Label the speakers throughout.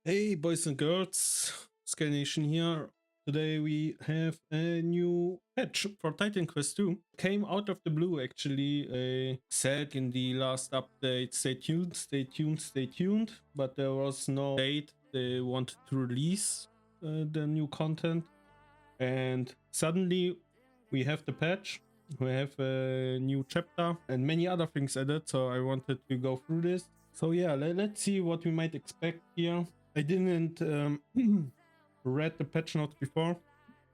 Speaker 1: Hey boys and girls, Nation here. Today we have a new patch for Titan Quest 2. Came out of the blue actually. I said in the last update, stay tuned, stay tuned, stay tuned. But there was no date they wanted to release the new content. And suddenly we have the patch. We have a new chapter and many other things added. So I wanted to go through this. So yeah, let's see what we might expect here. I didn't read the patch notes before,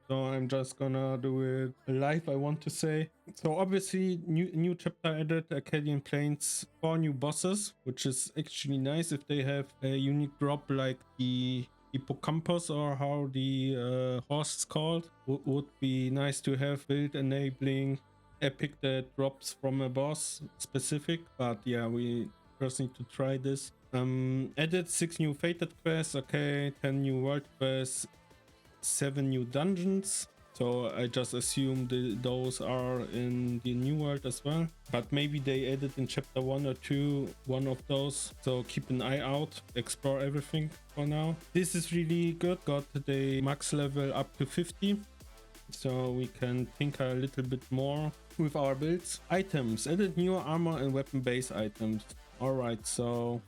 Speaker 1: so I'm just gonna do it live, I want to say. So obviously, new chapter added, Arkadian Plains, 4 new bosses, which is actually nice if they have a unique drop like the hippocampus or how the horse is called. Would be nice to have build enabling epic that drops from a boss specific, but yeah, we first need to try this. Added 6 new fated quests, okay, 10 new world quests, 7 new dungeons. So I just assume those are in the new world as well. But maybe they added in chapter 1 or 2 one of those. So keep an eye out, explore everything for now. This is really good. Got the max level up to 50. So we can tinker a little bit more with our builds. Items, added new armor and weapon base items. Alright, so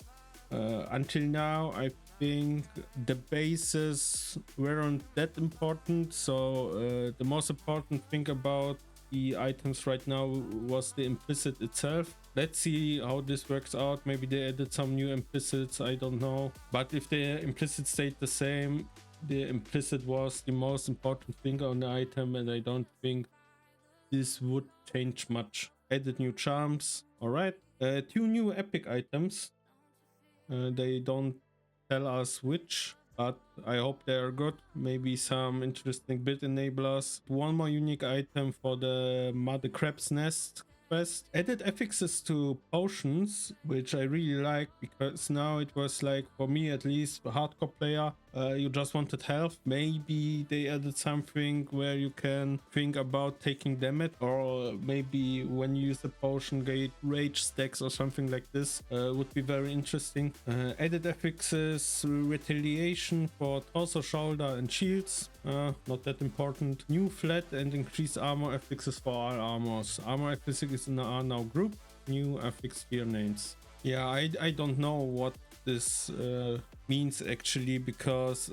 Speaker 1: until now I think the bases weren't that important, so the most important thing about the items right now was the implicit itself. Let's see how this works out. Maybe they added some new implicits, I don't know. But if the implicit stayed the same, the implicit was the most important thing on the item, and I don't think this would change much. Added new charms. All right, 2 new epic items. They don't tell us which, but I hope they are good. Maybe some interesting build enablers. 1 more unique item for the Mother Crab's Nest quest. Added affixes to potions, which I really like, because now it was like, for me at least, a hardcore player, you just wanted health. Maybe they added something where you can think about taking damage, or maybe when you use the potion get rage stacks or something like this. Would be very interesting. Added affixes, retaliation for torso, shoulder and shields. Not that important. New flat and increased armor affixes for all armors. Armor affixes are now grouped. New affix tier names. Yeah, I don't know what this means actually, because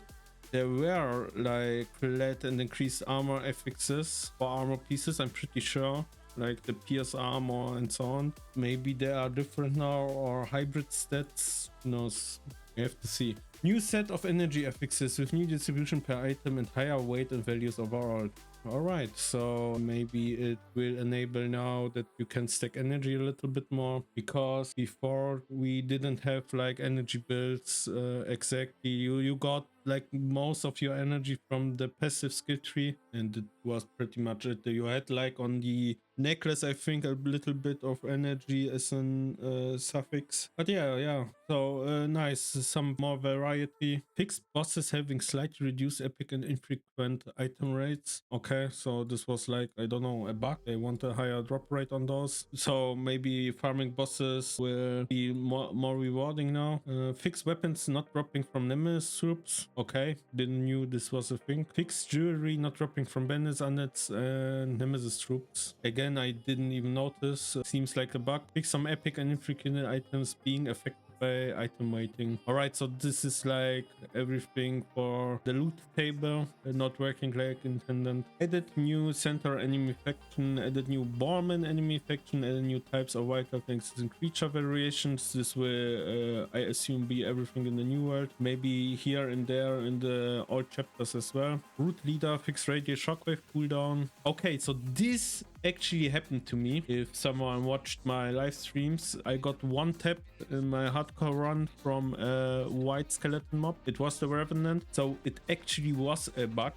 Speaker 1: there were like flat and increased armor affixes for armor pieces, I'm pretty sure, like the pierce armor and so on. Maybe they are different now, or hybrid stats, who knows. We have to see. New set of energy affixes with new distribution per item and higher weight and values overall. Alright, so maybe it will enable now that you can stack energy a little bit more, because before we didn't have like energy builds exactly. You got like most of your energy from the passive skill tree, and it was pretty much it. You had like on the necklace, I think, a little bit of energy as an suffix. But yeah, so nice, some more variety. Fixed bosses having slightly reduced epic and infrequent item rates. Okay, so this was like, I don't know, a bug. They want a higher drop rate on those, so maybe farming bosses will be more rewarding now. Fixed weapons not dropping from Nemesis troops. Okay, didn't knew this was a thing. Fixed jewelry not dropping from bandits, undeads and Nemesis troops. Again, I didn't even notice. Seems like a bug. Fix some epic and infrequent items being affected by item weighting. Alright, so this is like everything for the loot table, not working like intended. Added new center enemy faction, added new Borman enemy faction, added new types of vital things and creature variations. This will, I assume, be everything in the new world. Maybe here and there in the old chapters as well. Root leader, fixed radius shockwave cooldown. Okay, so this actually happened to me. If someone watched my live streams, I got one tap in my hardcore run from a white skeleton mob. It was the Revenant, so it actually was a bug.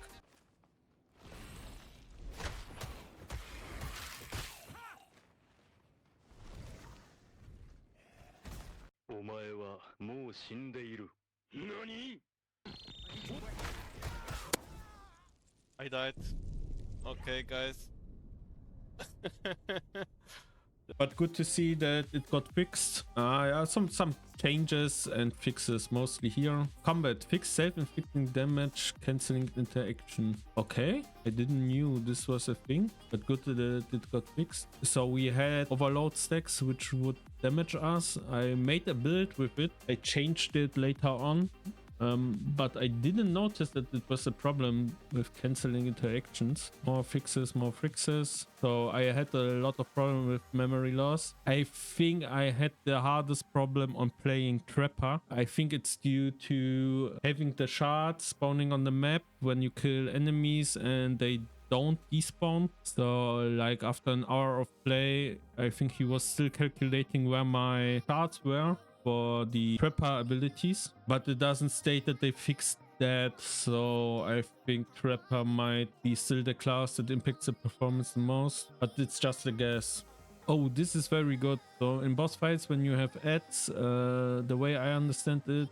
Speaker 2: I died. Okay, guys.
Speaker 1: but good to see that it got fixed. Yeah, some changes and fixes mostly here. Combat, fix self-inflicting damage, canceling interaction. Okay, I didn't knew this was a thing, but good that it got fixed. So we had overload stacks which would damage us. I made a build with it. I changed it later on. But I didn't notice that it was a problem with canceling interactions. More fixes, more fixes. So I had a lot of problem with memory loss. I think I had the hardest problem on playing Trapper. I think it's due to having the shards spawning on the map when you kill enemies and they don't despawn. So like after an hour of play, I think he was still calculating where my shards were for the Trapper abilities, but it doesn't state that they fixed that, so I think Trapper might be still the class that impacts the performance the most, but it's just a guess. Oh, this is very good. So in boss fights, when you have ads, the way I understand it,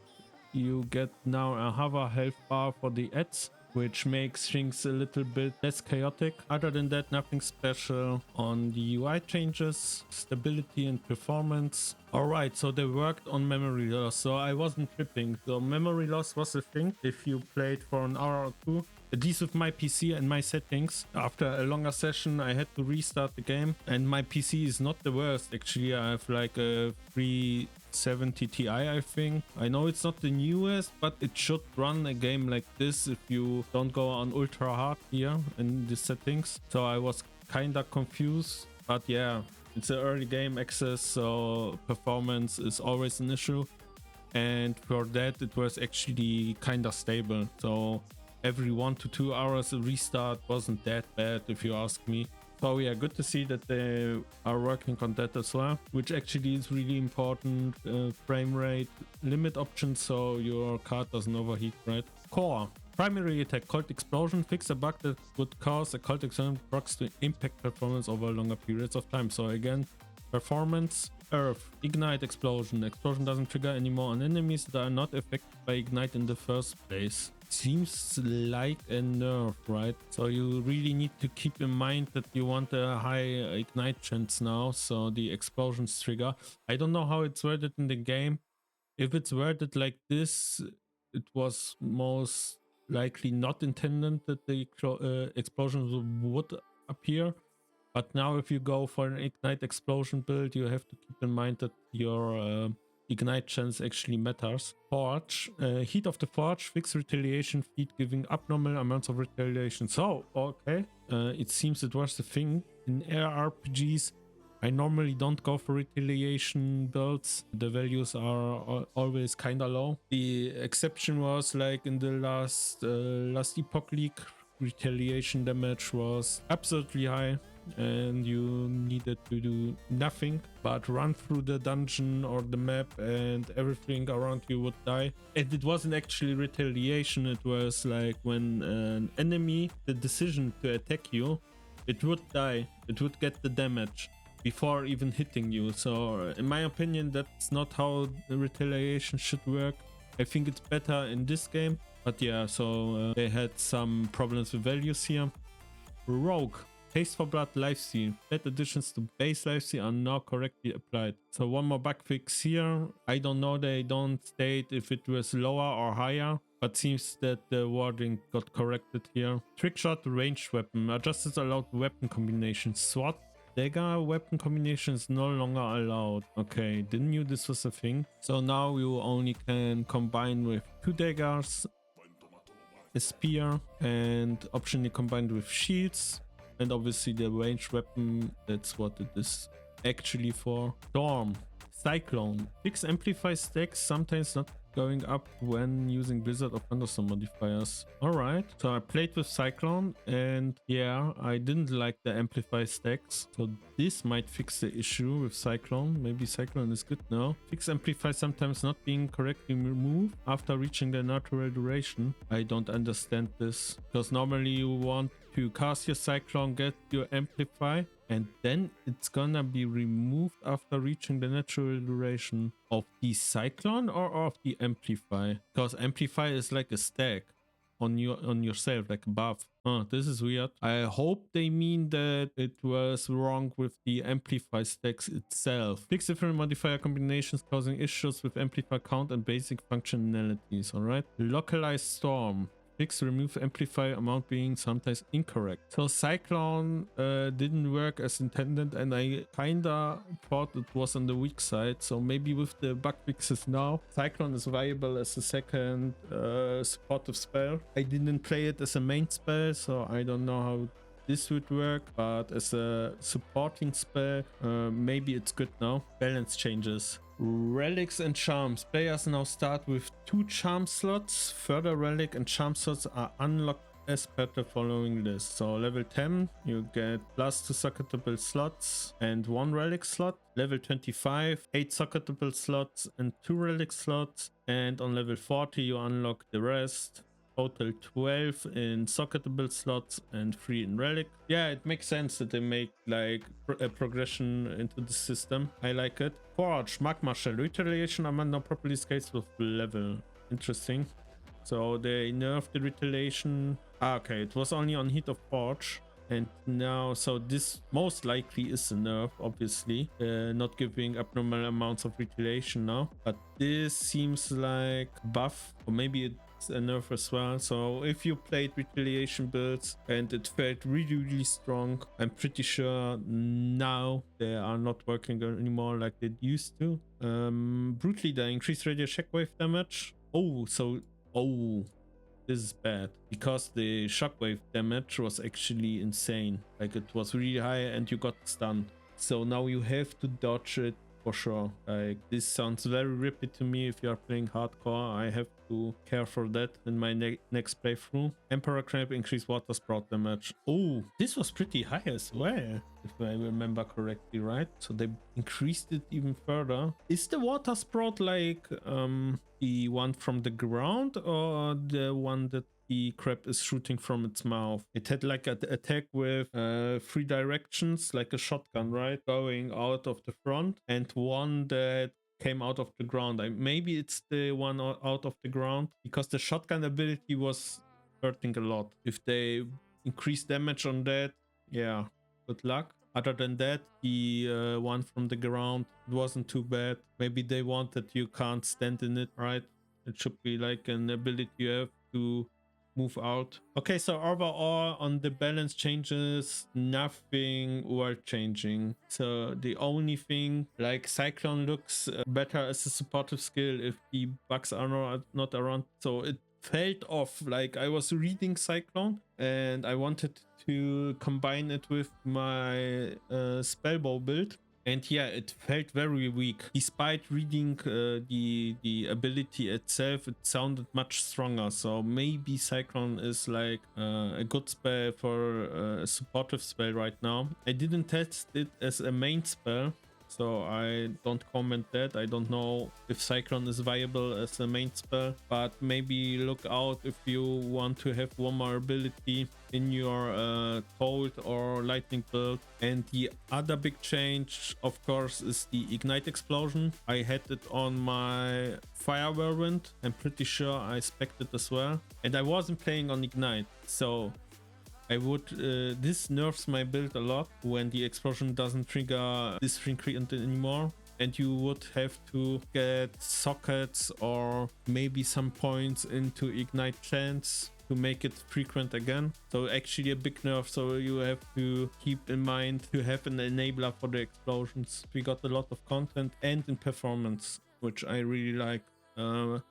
Speaker 1: you get now a hover health bar for the ads, which makes things a little bit less chaotic. Other than that, nothing special on the UI changes, stability and performance. Alright, so they worked on memory loss, so I wasn't tripping. So memory loss was a thing if you played for an hour or two. At least with my PC and my settings. After a longer session, I had to restart the game, and my PC is not the worst. Actually, I have like a 370 Ti, I think. I know it's not the newest, but it should run a game like this if you don't go on ultra hard here in the settings. So I was kinda confused, but yeah, it's an early game access, so performance is always an issue. And for that, it was actually kinda stable. So every 1 to 2 hours a restart wasn't that bad if you ask me. So yeah, good to see that they are working on that as well, which actually is really important. Frame rate limit options so your card doesn't overheat, right? Core. Primary attack, Cold Explosion, fix a bug that would cause a Cold Explosion procs to impact performance over longer periods of time. So again, performance. Earth, Ignite Explosion. Explosion doesn't trigger anymore on enemies that are not affected by Ignite in the first place. Seems like a nerf, right? So you really need to keep in mind that you want a high Ignite chance now, so the explosions trigger. I don't know how it's worded in the game. If it's worded like this, it was most likely not intended that the explosions would appear. But now if you go for an Ignite Explosion build, you have to keep in mind that your Ignite chance actually matters. Forge. Heat of the Forge. Fix retaliation feed giving abnormal amounts of retaliation. So, okay. It seems it was the thing. In ARPGs, I normally don't go for retaliation builds. The values are always kinda low. The exception was like in the last Epoch League, retaliation damage was absolutely high. And you needed to do nothing but run through the dungeon or the map and everything around you would die. And it wasn't actually retaliation, it was like when an enemy, the decision to attack you, it would die, it would get the damage before even hitting you. So in my opinion, that's not how the retaliation should work. I think it's better in this game, but yeah, so they had some problems with values here. Rogue. Taste for Blood lifesteal. Bad additions to base lifesteal are now correctly applied. So one more bug fix here. I don't know, they don't state if it was lower or higher, but seems that the wording got corrected here. Trickshot ranged weapon. Adjusted allowed weapon combinations. Sword dagger weapon combination is no longer allowed. Okay, didn't knew this was a thing. So now you only can combine with 2 daggers, a spear, and optionally combined with shields. And obviously the ranged weapon, that's what it is actually for. Storm. Cyclone. Fix amplify stacks, sometimes not going up when using Blizzard or Thunderstorm modifiers. Alright, so I played with Cyclone and yeah, I didn't like the amplify stacks. So this might fix the issue with Cyclone. Maybe Cyclone is good now. Fix amplify sometimes not being correctly removed after reaching the natural duration. I don't understand this, because normally you want to cast your Cyclone, get your amplify, and then it's gonna be removed after reaching the natural duration of the Cyclone or of the amplify, because amplify is like a stack. on yourself, like a buff. This is weird. I hope they mean that it was wrong with the amplify stacks itself. Fix different modifier combinations causing issues with amplify count and basic functionalities. All right. Localized storm. Fix remove amplify amount being sometimes incorrect. So Cyclone didn't work as intended, and I kinda thought it was on the weak side. So maybe with the bug fixes now, Cyclone is viable as a second supportive spell. I didn't play it as a main spell, so I don't know how this would work, but as a supporting spell, maybe it's good now. Balance changes. Relics and charms. Players now start with 2 charm slots. Further relic and charm slots are unlocked as per the following list. So level 10, you get +2 socketable slots and 1 relic slot. Level 25, 8 socketable slots and 2 relic slots. And on level 40, you unlock the rest. Total 12 in socketable slots and 3 in relic. Yeah, it makes sense that they make like a progression into the system. I like it. Forge, Magma Shell, Retaliation are now properly scaled with level. Interesting. So they nerfed the Retaliation. Okay, it was only on hit of Forge. And now, so this most likely is a nerf, obviously. Not giving abnormal amounts of Retaliation now. But this seems like buff, or maybe it's a nerf as well. So if you played Retaliation builds and it felt really strong, I'm pretty sure now they are not working anymore like they used to. Brute Leader, increased radio shockwave damage. Oh, this is bad because the shockwave damage was actually insane. Like it was really high and you got stunned. So now you have to dodge it for sure. Like this sounds very rippy to me. If you are playing hardcore, I have to care for that in my next playthrough. Emperor Crab, increased water sprout damage. Oh, this was pretty high as well, if I remember correctly, right? So they increased it even further. Is the water sprout like the one from the ground or the one that the crab is shooting from its mouth? It had like an attack with 3 directions, like a shotgun, right? Going out of the front, and one that came out of the ground. Maybe it's the one out of the ground, because the shotgun ability was hurting a lot. If they increase damage on that, yeah, good luck. Other than that, the one from the ground wasn't too bad. Maybe they wanted you can't stand in it, right? It should be like an ability you have to move out. Okay, so overall on the balance changes, nothing world changing. So the only thing, like Cyclone looks better as a supportive skill if the bugs are not around. So it felt off. Like I was reading Cyclone and I wanted to combine it with my spellbow build. And yeah, it felt very weak. Despite reading the ability itself, it sounded much stronger. So maybe Cyclone is like a good spell for a supportive spell right now. I didn't test it as a main spell, so I don't comment that. I don't know if Cyclone is viable as a main spell, but maybe look out if you want to have one more ability in your cold or lightning build. And the other big change, of course, is the ignite explosion. I had it on my fire whirlwind. I'm pretty sure I spec'd it as well, and I wasn't playing on ignite, so I would, this nerfs my build a lot when the explosion doesn't trigger this frequent anymore, and you would have to get sockets or maybe some points into ignite chance to make it frequent again. So actually a big nerf, so you have to keep in mind to have an enabler for the explosions. We got a lot of content and in performance, which I really like.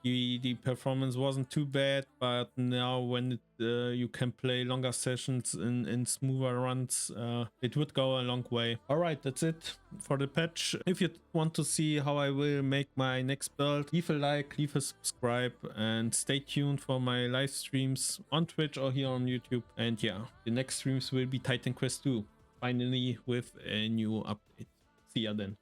Speaker 1: The performance wasn't too bad, but now when you can play longer sessions in smoother runs, it would go a long way. All right, that's it for the patch. If you want to see how I will make my next build, leave a like, leave a subscribe, and stay tuned for my live streams on Twitch or here on YouTube. And yeah, the next streams will be Titan Quest 2, finally with a new update. See ya then.